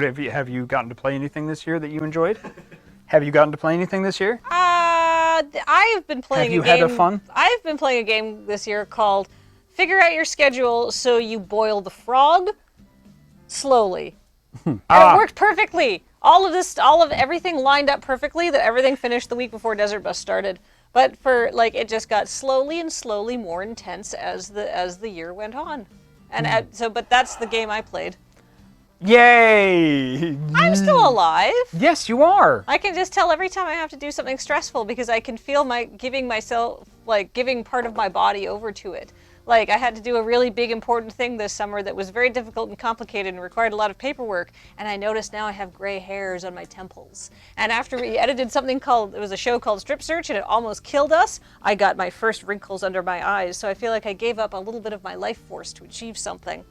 Have you gotten to play anything this year that you enjoyed? Have you gotten to play anything this year? I've been playing Have you had fun? I've been playing a game this year called Figure Out Your Schedule So You Boil the Frog Slowly. And it worked perfectly. All of everything lined up perfectly, that everything finished the week before Desert Bus started. But it just got slowly and slowly more intense as the year went on. And but that's the game I played. Yay! I'm still alive. Yes, you are. I can just tell every time I have to do something stressful because I can feel giving part of my body over to it. Like, I had to do a really big, important thing this summer that was very difficult and complicated and required a lot of paperwork, and I noticed now I have gray hairs on my temples. And after we edited it was a show called Strip Search, and it almost killed us, I got my first wrinkles under my eyes, so I feel like I gave up a little bit of my life force to achieve something.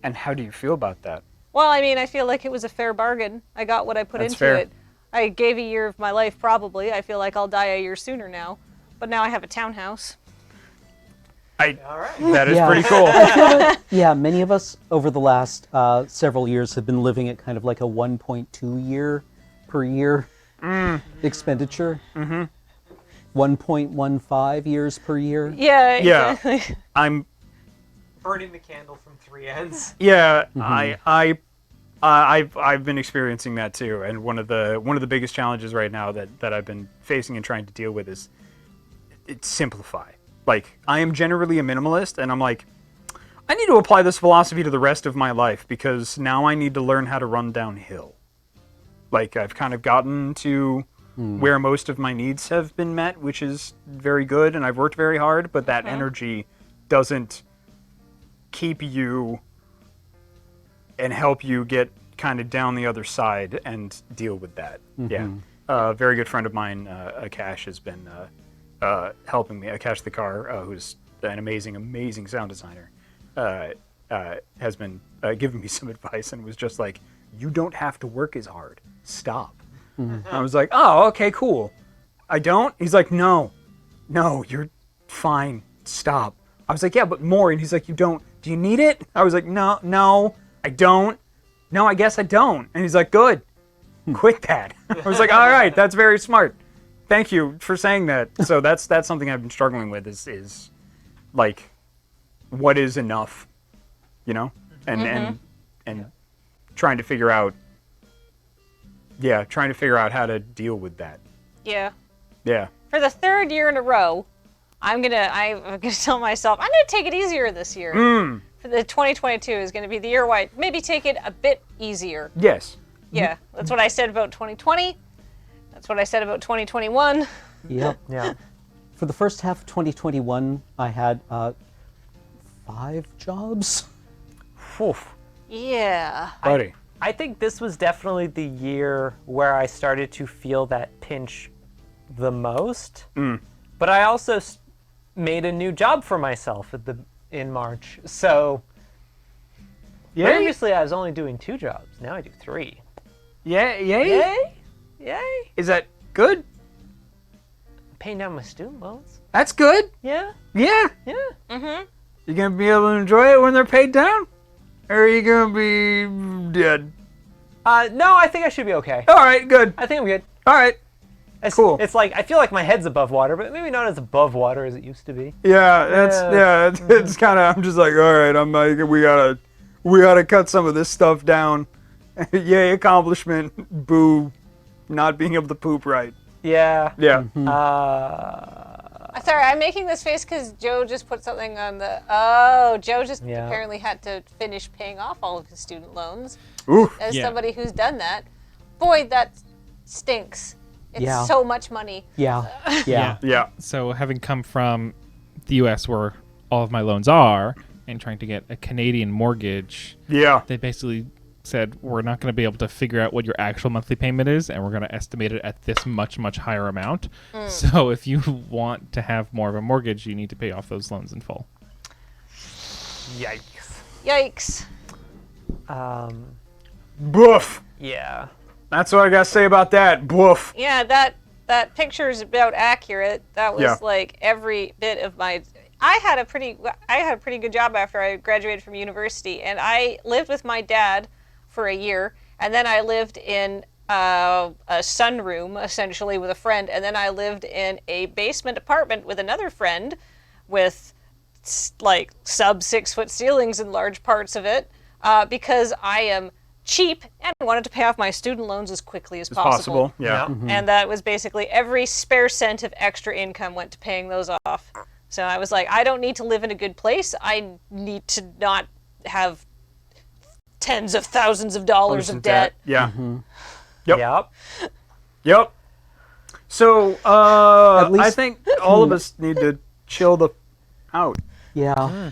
And how do you feel about that? Well, I mean, I feel like it was a fair bargain. I got what I put into it. I gave a year of my life, probably. I feel like I'll die a year sooner now. But now I have a townhouse. All right. That is pretty cool. I feel like, many of us over the last several years have been living at kind of like a 1.2 year per year expenditure. 1.15 years per year. Yeah, exactly. Yeah. I'm burning the candle from three ends. Yeah, I've been experiencing that too, and one of the biggest challenges right now that I've been facing and trying to deal with is simplify. Like, I am generally a minimalist, and I'm like, I need to apply this philosophy to the rest of my life because now I need to learn how to run downhill. Like, I've kind of gotten to where most of my needs have been met, which is very good, and I've worked very hard, but that energy doesn't keep you and help you get kind of down the other side and deal with that. Yeah. A very good friend of mine, Akash, has been helping me. Akash the Car, who's an amazing sound designer, has been giving me some advice and was just like, you don't have to work as hard. Stop. I was like, oh, okay, cool. I don't? He's like, no, you're fine. Stop. I was like, yeah, but more. And he's like, you don't. Do you need it? I was like, no, I don't. No, I guess I don't. And he's like, good. Quit that. I was like, all right, that's very smart. Thank you for saying that. So that's something I've been struggling with is like, what is enough, you know? And trying to figure out how to deal with that. Yeah. Yeah. For the third year in a row, I'm gonna tell myself I'm gonna take it easier this year. For the 2022 is gonna be the year where I maybe take it a bit easier. Yes. Yeah, that's what I said about 2020. That's what I said about 2021. Yep. Yeah. For the first half of 2021, I had 5 jobs. Oof. Yeah. Buddy. I think this was definitely the year where I started to feel that pinch the most. But I also made a new job for myself in March. So previously I was only doing 2 jobs. Now I do 3. Yeah, yay? Yay! Yay! Is that good? Paying down my student loans. That's good. Yeah. Yeah. Yeah. You gonna be able to enjoy it when they're paid down? Or are you gonna be dead? No, I think I should be okay. All right, good. I think I'm good. All right. Cool. It's like, I feel like my head's above water, but maybe not as above water as it used to be. Yeah, it's kind of, I'm just like, all right, I'm like, we gotta cut some of this stuff down. Yay, accomplishment. Boo, not being able to poop right. Yeah. Yeah. Sorry, I'm making this face because Joe just put something on the... Oh, Joe just Yeah. apparently had to finish paying off all of his student loans. Oof. As somebody who's done that, boy, that stinks. It's so much money. Yeah. So having come from the U.S. where all of my loans are and trying to get a Canadian mortgage, they basically said, we're not going to be able to figure out what your actual monthly payment is, and we're going to estimate it at this much, much higher amount. So if you want to have more of a mortgage, you need to pay off those loans in full. Yikes. Boof. Yeah. That's what I gotta say about that. Boof. Yeah, that picture's about accurate. That was like every bit of my... I had a pretty good job after I graduated from university, and I lived with my dad for a year, and then I lived in a sunroom essentially with a friend, and then I lived in a basement apartment with another friend with like sub 6-foot ceilings in large parts of it, because I am cheap and wanted to pay off my student loans as quickly as possible. Yeah. And that was basically every spare cent of extra income went to paying those off. So I was like, I don't need to live in a good place. I need to not have tens of thousands of dollars of debt. Yeah. Yep. Yep. So At least- I think all of us need to chill the out. Yeah.